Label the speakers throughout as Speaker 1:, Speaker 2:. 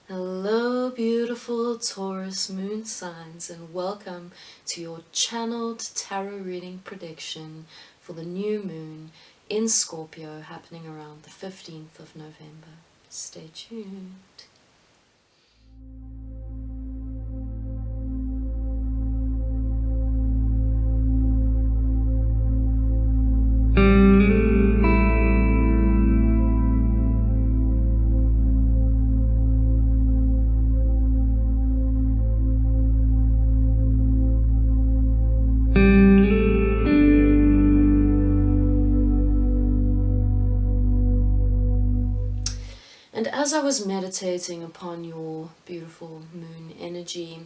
Speaker 1: Hello, beautiful Taurus Moon Signs, and welcome to your channeled tarot reading prediction for the new moon in Scorpio happening around the 15th of November. Stay tuned. And as I was meditating upon your beautiful moon energy,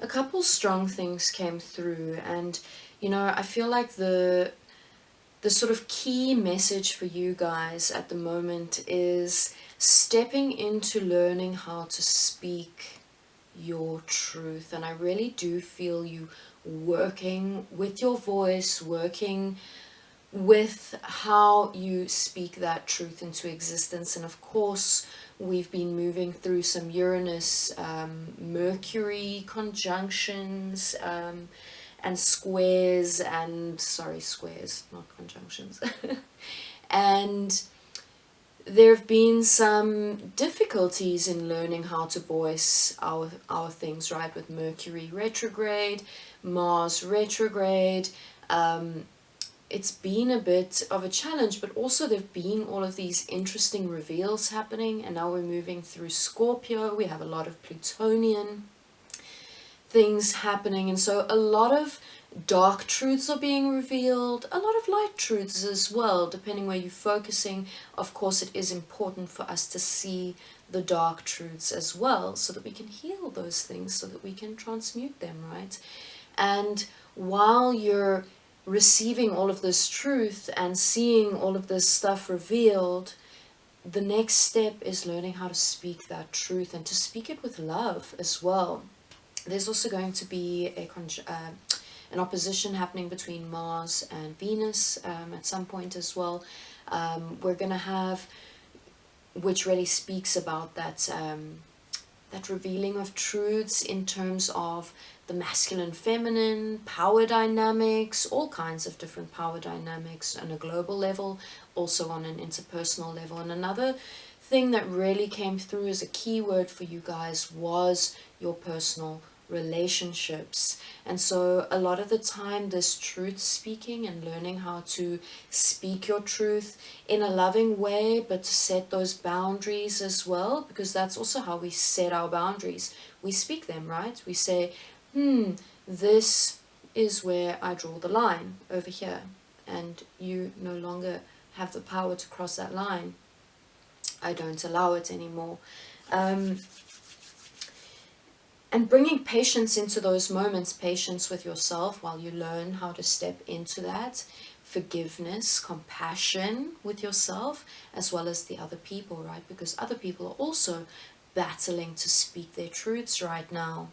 Speaker 1: a couple strong things came through, and I feel like the sort of key message for you guys at the moment is stepping into learning how to speak your truth. And I really do feel you working with your voice, working with how you speak that truth into existence. And of course, we've been moving through some Uranus, Mercury conjunctions, and squares, not conjunctions. And there have been some difficulties in learning how to voice our things, right? With Mercury retrograde, Mars retrograde, it's been a bit of a challenge, but also there've been all of these interesting reveals happening, and now we're moving through Scorpio. We have a lot of Plutonian things happening, and so a lot of dark truths are being revealed, a lot of light truths as well, depending where you're focusing. Of course, it is important for us to see the dark truths as well, so that we can heal those things, so that we can transmute them, right? And while you're receiving all of this truth and seeing all of this stuff revealed, the next step is learning how to speak that truth and to speak it with love as well. There's also going to be an opposition happening between Mars and Venus at some point as well. We're going to have, which really speaks about that revealing of truths in terms of the masculine, feminine, power dynamics, all kinds of different power dynamics on a global level, also on an interpersonal level. And another thing that really came through as a key word for you guys was your personal relationships. And so a lot of the time, this truth speaking and learning how to speak your truth in a loving way, but to set those boundaries as well, because that's also how we set our boundaries. We speak them, right? We say, this is where I draw the line over here, and you no longer have the power to cross that line. I don't allow it anymore. And bringing patience into those moments, patience with yourself while you learn how to step into that, forgiveness, compassion with yourself, as well as the other people, right? Because other people are also battling to speak their truths right now.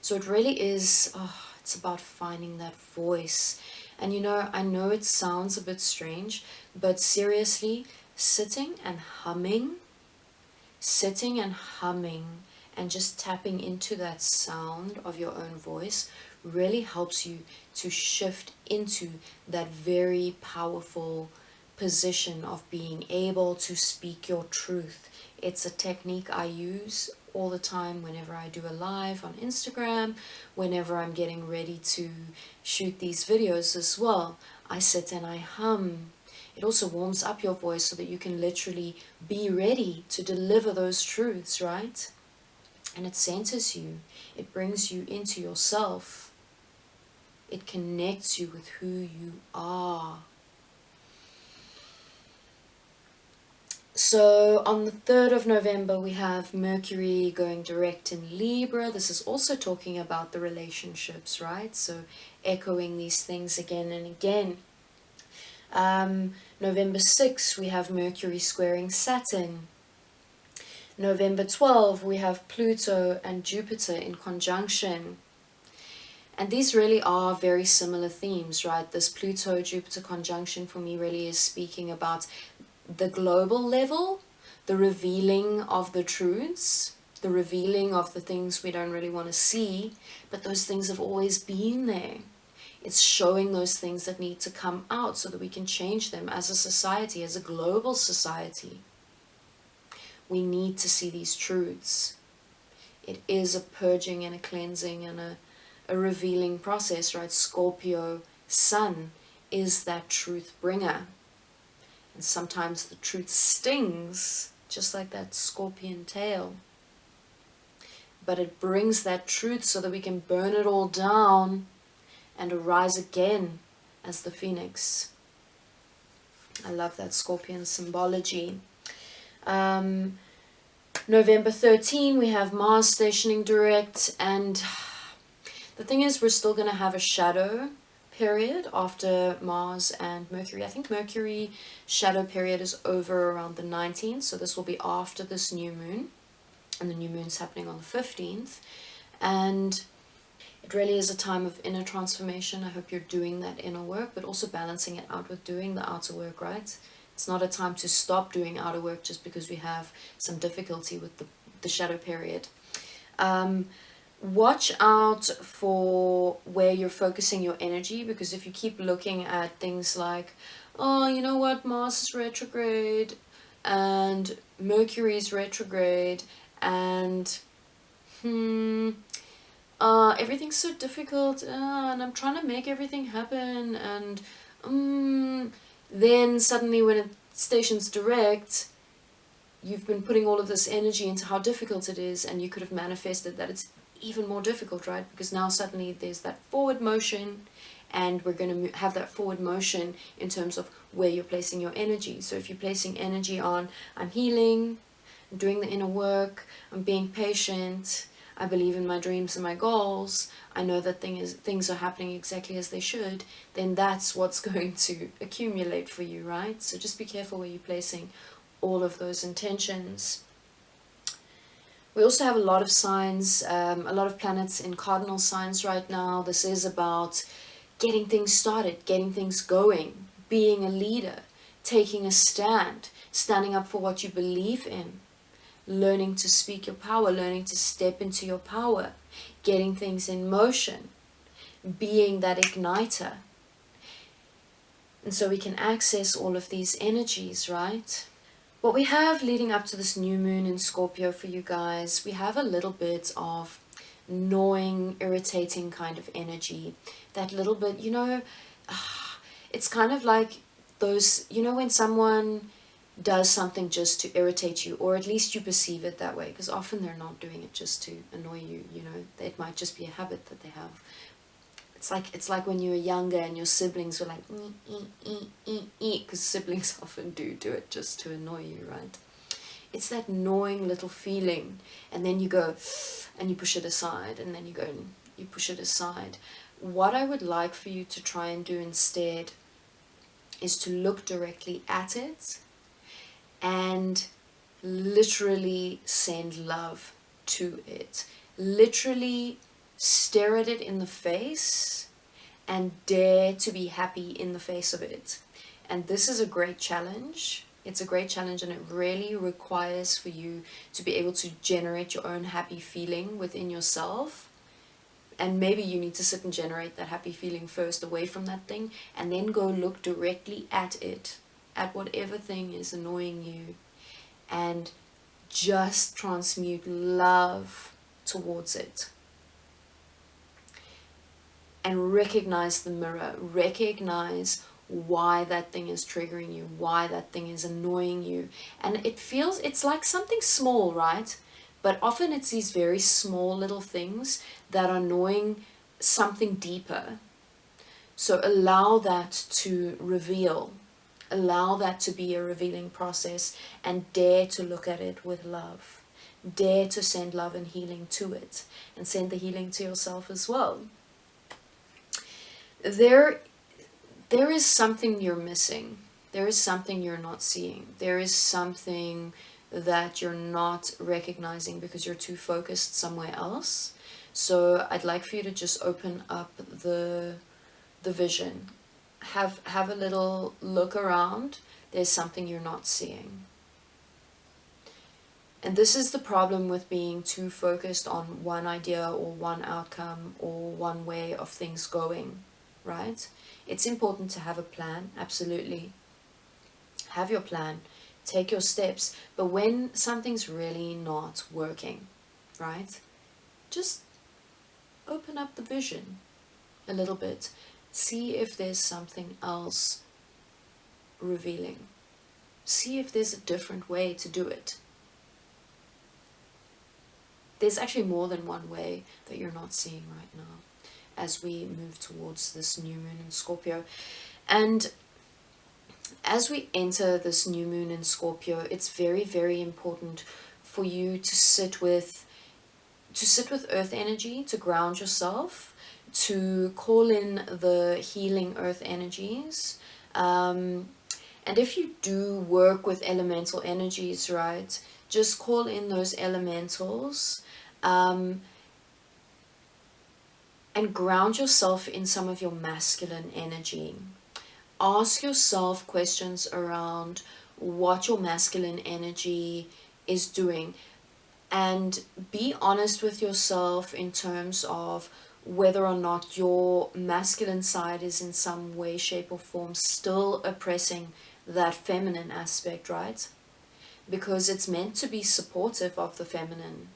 Speaker 1: So it really is, it's about finding that voice. And I know it sounds a bit strange, but seriously, sitting and humming, and just tapping into that sound of your own voice really helps you to shift into that very powerful position of being able to speak your truth. It's a technique I use all the time whenever I do a live on Instagram, whenever I'm getting ready to shoot these videos as well. I sit and I hum. It also warms up your voice so that you can literally be ready to deliver those truths, right? And it centers you. It brings you into yourself. It connects you with who you are. So on the 3rd of November, we have Mercury going direct in Libra. This is also talking about the relationships, right? So echoing these things again and again. November 6, we have Mercury squaring Saturn. November 12, we have Pluto and Jupiter in conjunction. And these really are very similar themes, right? This Pluto-Jupiter conjunction for me really is speaking about the global level, the revealing of the truths, the revealing of the things we don't really want to see, but those things have always been there. It's showing those things that need to come out so that we can change them as a society, as a global society. We need to see these truths. It is a purging and a cleansing and a revealing process, right? Scorpio sun is that truth bringer. And sometimes the truth stings, just like that scorpion tail. But it brings that truth so that we can burn it all down and arise again as the phoenix. I love that scorpion symbology. November 13, we have Mars stationing direct, and the thing is, we're still going to have a shadow period after Mars and Mercury. I think Mercury shadow period is over around the 19th, so this will be after this new moon, and the new moon's happening on the 15th, and it really is a time of inner transformation. I hope you're doing that inner work, but also balancing it out with doing the outer work, right? It's not a time to stop doing outer work just because we have some difficulty with the shadow period. Watch out for where you're focusing your energy, because if you keep looking at things like, oh, you know what, Mars is retrograde and Mercury is retrograde and everything's so difficult and I'm trying to make everything happen, and then suddenly when it stations direct, you've been putting all of this energy into how difficult it is, and you could have manifested that it's even more difficult, right? Because now suddenly there's that forward motion, and we're going to have that forward motion in terms of where you're placing your energy. So if you're placing energy on, I'm healing, I'm doing the inner work, I'm being patient, I believe in my dreams and my goals, I know that things are happening exactly as they should, then that's what's going to accumulate for you, right? So just be careful where you're placing all of those intentions. We also have a lot of signs, a lot of planets in cardinal signs right now. This is about getting things started, getting things going, being a leader, taking a stand, standing up for what you believe in, learning to speak your power, learning to step into your power, getting things in motion, being that igniter. And so we can access all of these energies, right? What we have leading up to this new moon in Scorpio for you guys, we have a little bit of gnawing, irritating kind of energy. That little bit, it's kind of like those, when someone does something just to irritate you, or at least you perceive it that way, because often they're not doing it just to annoy you, it might just be a habit that they have. It's like when you were younger and your siblings were like because siblings often do it just to annoy you, right? It's that gnawing little feeling, and then you go and you push it aside, and then you go and you push it aside. What I would like for you to try and do instead is to look directly at it and literally send love to it. Literally stare at it in the face and dare to be happy in the face of it. And this is a great challenge. It's a great challenge, and it really requires for you to be able to generate your own happy feeling within yourself. And maybe you need to sit and generate that happy feeling first away from that thing, and then go look directly at it, at whatever thing is annoying you, and just transmute love towards it. And recognize the mirror, recognize why that thing is triggering you, why that thing is annoying you. And it's like something small, right? But often it's these very small little things that are annoying something deeper. So allow that to reveal. Allow that to be a revealing process, and dare to look at it with love. Dare to send love and healing to it, and send the healing to yourself as well. There is something you're missing. There is something you're not seeing. There is something that you're not recognizing because you're too focused somewhere else. So I'd like for you to just open up the vision. Have a little look around. There's something you're not seeing. And this is the problem with being too focused on one idea or one outcome or one way of things going, right? It's important to have a plan, absolutely. Have your plan, take your steps, but when something's really not working, right? Just open up the vision a little bit. See if there's something else revealing. See if there's a different way to do it. There's actually more than one way that you're not seeing right now as we move towards this new moon in Scorpio. And as we enter this new moon in Scorpio, it's very, very important for you to sit with earth energy, to ground yourself, to call in the healing earth energies. And if you do work with elemental energies, right, just call in those elementals, and ground yourself in some of your masculine energy. Ask yourself questions around what your masculine energy is doing, and be honest with yourself in terms of whether or not your masculine side is in some way, shape, or form still oppressing that feminine aspect, right? Because it's meant to be supportive of the feminine,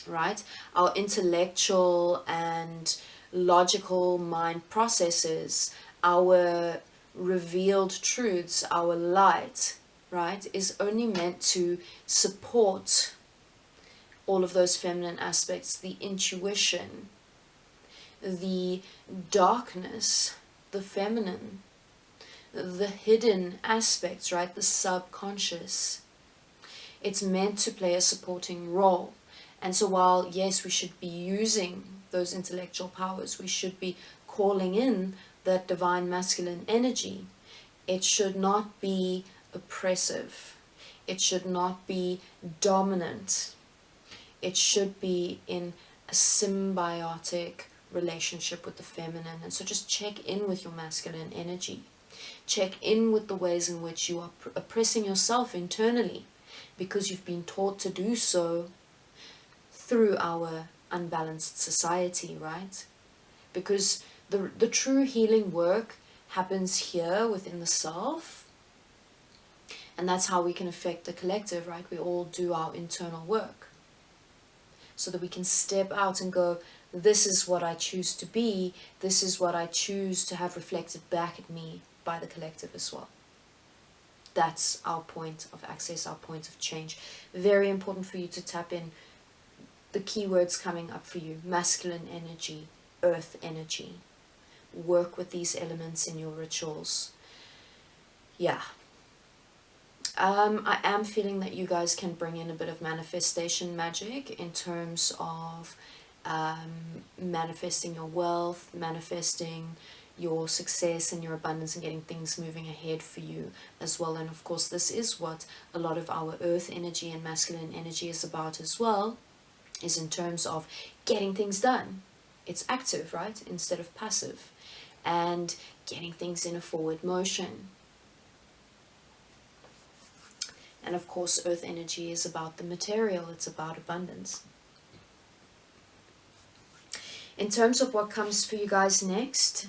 Speaker 1: right? Our intellectual and logical mind processes, our revealed truths, our light, right, is only meant to support all of those feminine aspects, the intuition, the darkness, the feminine, the hidden aspects, right, the subconscious. It's meant to play a supporting role. And so while, yes, we should be using those intellectual powers, we should be calling in that divine masculine energy, it should not be oppressive. It should not be dominant. It should be in a symbiotic relationship with the feminine. And so just check in with your masculine energy. Check in with the ways in which you are oppressing yourself internally, because you've been taught to do so through our unbalanced society, right? Because the true healing work happens here within the self, and that's how we can affect the collective, right? We all do our internal work so that we can step out and go, this is what I choose to be, this is what I choose to have reflected back at me by the collective as well. That's our point of access, our point of change. Very important for you to tap in the keywords coming up for you: masculine energy, earth energy. Work with these elements in your rituals. Yeah. I am feeling that you guys can bring in a bit of manifestation magic in terms of manifesting your wealth, manifesting your success and your abundance, and getting things moving ahead for you as well. And of course, this is what a lot of our earth energy and masculine energy is about as well, is in terms of getting things done. It's active, right, instead of passive, and getting things in a forward motion. And of course, earth energy is about the material, it's about abundance. In terms of what comes for you guys next,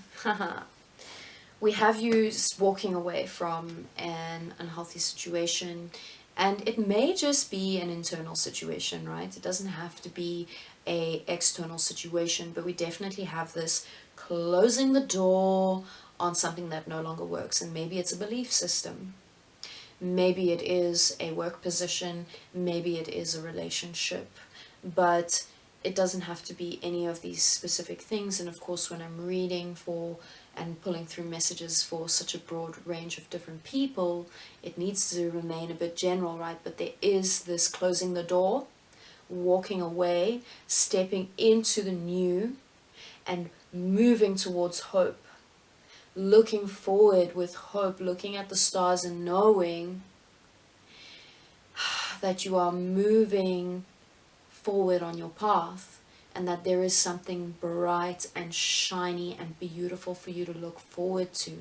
Speaker 1: we have you walking away from an unhealthy situation, and it may just be an internal situation, right? It doesn't have to be an external situation, but we definitely have this closing the door on something that no longer works. And maybe it's a belief system, maybe it is a work position, maybe it is a relationship, but it doesn't have to be any of these specific things. And of course, when I'm reading for and pulling through messages for such a broad range of different people, it needs to remain a bit general, right? But there is this closing the door, walking away, stepping into the new, and moving towards hope, looking forward with hope, looking at the stars and knowing that you are moving forward on your path, and that there is something bright and shiny and beautiful for you to look forward to,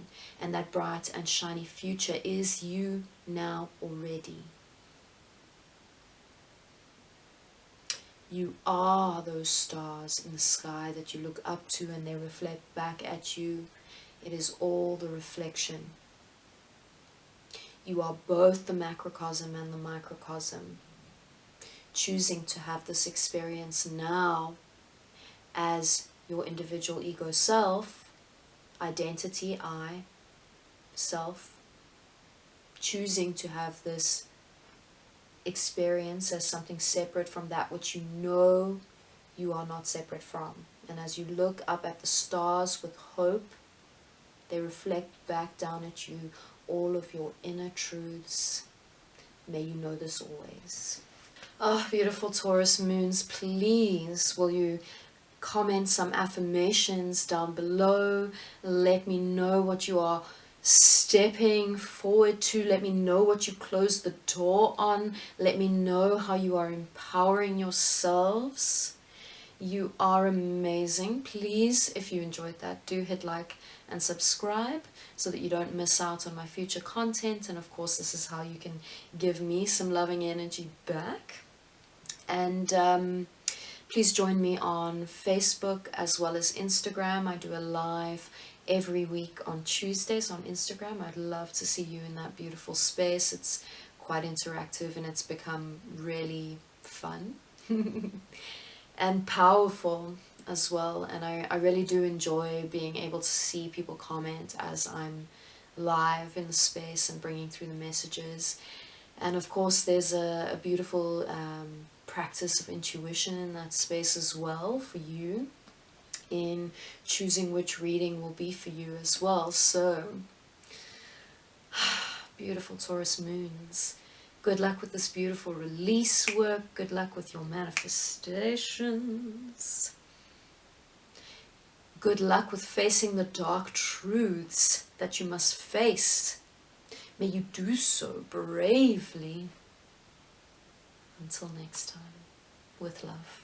Speaker 1: and that bright and shiny future is you now already. You are those stars in the sky that you look up to and they reflect back at you. It is all the reflection. You are both the macrocosm and the microcosm. Choosing to have this experience now as your individual ego self, identity, I, self, choosing to have this experience as something separate from that which you know you are not separate from. And as you look up at the stars with hope, they reflect back down at you all of your inner truths. May you know this always. Oh, beautiful Taurus moons, please will you comment some affirmations down below. Let me know what you are stepping forward to. Let me know what you closed the door on. Let me know how you are empowering yourselves. You are amazing. Please, if you enjoyed that, do hit like and subscribe so that you don't miss out on my future content. And of course, this is how you can give me some loving energy back. And please join me on Facebook as well as Instagram. I do a live every week on Tuesdays on Instagram. I'd love to see you in that beautiful space. It's quite interactive and it's become really fun and powerful as well. And I really do enjoy being able to see people comment as I'm live in the space and bringing through the messages. And of course, there's a beautiful practice of intuition in that space as well for you, in choosing which reading will be for you as well. So, beautiful Taurus moons. Good luck with this beautiful release work. Good luck with your manifestations. Good luck with facing the dark truths that you must face. May you do so bravely. Until next time, with love.